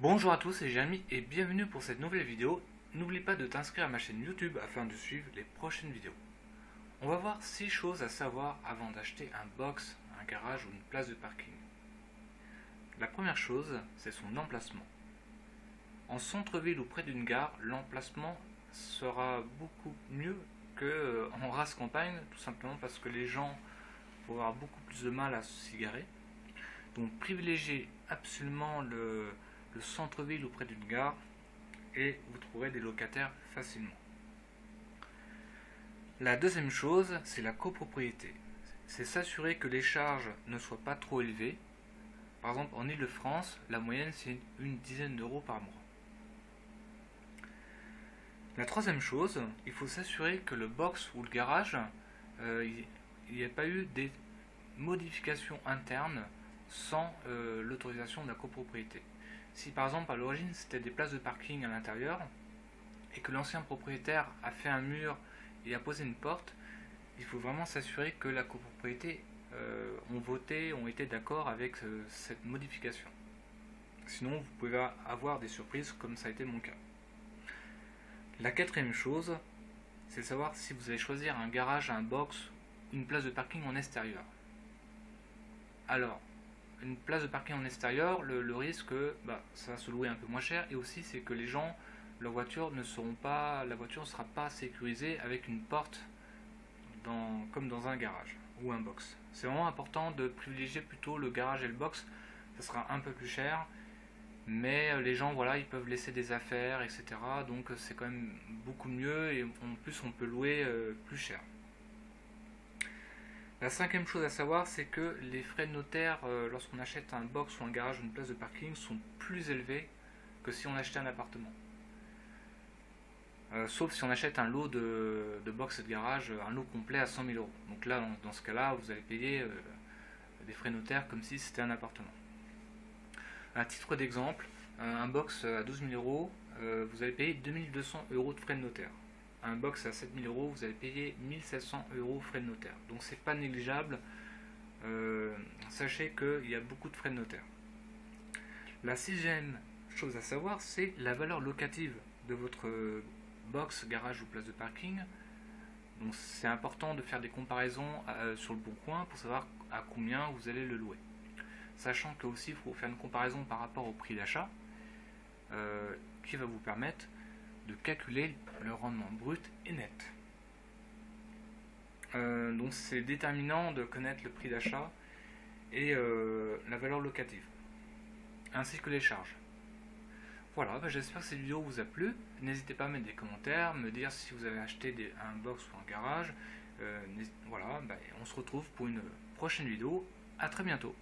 Bonjour à tous, c'est Jérémy et bienvenue pour cette nouvelle vidéo. N'oublie pas de t'inscrire à ma chaîne YouTube afin de suivre les prochaines vidéos. On va voir 6 choses à savoir avant d'acheter un box, un garage ou une place de parking. La première chose, c'est son emplacement. En centre-ville ou près d'une gare, l'emplacement sera beaucoup mieux qu'en race campagne, tout simplement parce que les gens vont avoir beaucoup plus de mal à s'y garer. Donc privilégiez absolument le centre-ville ou près d'une gare et vous trouverez des locataires facilement. La deuxième chose, c'est la copropriété. C'est s'assurer que les charges ne soient pas trop élevées. Par exemple, en Île-de-France, la moyenne c'est une dizaine d'euros par mois. La troisième chose, il faut s'assurer que le box ou le garage, il n'y ait pas eu des modifications internes sans l'autorisation de la copropriété. Si par exemple à l'origine c'était des places de parking à l'intérieur et que l'ancien propriétaire a fait un mur et a posé une porte, il faut vraiment s'assurer que la copropriété ont été d'accord avec cette modification. Sinon vous pouvez avoir des surprises comme ça a été mon cas. La quatrième chose, c'est de savoir si vous allez choisir un garage, un box, une place de parking en extérieur. Alors, une place de parking en extérieur, le risque, ça va se louer un peu moins cher, et aussi c'est que les gens, la voiture ne sera pas sécurisée avec une porte comme dans un garage ou un box. C'est vraiment important de privilégier plutôt le garage et le box. Ça sera un peu plus cher, mais les gens ils peuvent laisser des affaires, etc. Donc c'est quand même beaucoup mieux, et en plus on peut louer plus cher. La cinquième chose à savoir, c'est que les frais de notaire lorsqu'on achète un box ou un garage ou une place de parking sont plus élevés que si on achetait un appartement. Sauf si on achète un lot de box et de garage, un lot complet à 100 000 euros. Donc là, dans ce cas-là, vous allez payer des frais notaires comme si c'était un appartement. À titre d'exemple, un box à 12 000 euros, vous allez payer 2200 euros de frais de notaire. Un box à 7 000 euros, vous allez payer 1700 euros frais de notaire. Donc c'est pas négligeable. Sachez qu'il y a beaucoup de frais de notaire. La sixième chose à savoir, c'est la valeur locative de votre box, garage ou place de parking. Donc c'est important de faire des comparaisons sur le Bon Coin pour savoir à combien vous allez le louer. Sachant que aussi il faut faire une comparaison par rapport au prix d'achat qui va vous permettre de calculer le rendement brut et net. Donc c'est déterminant de connaître le prix d'achat et la valeur locative, ainsi que les charges. Voilà, j'espère que cette vidéo vous a plu. N'hésitez pas à mettre des commentaires, me dire si vous avez acheté un box ou un garage. On se retrouve pour une prochaine vidéo. À très bientôt.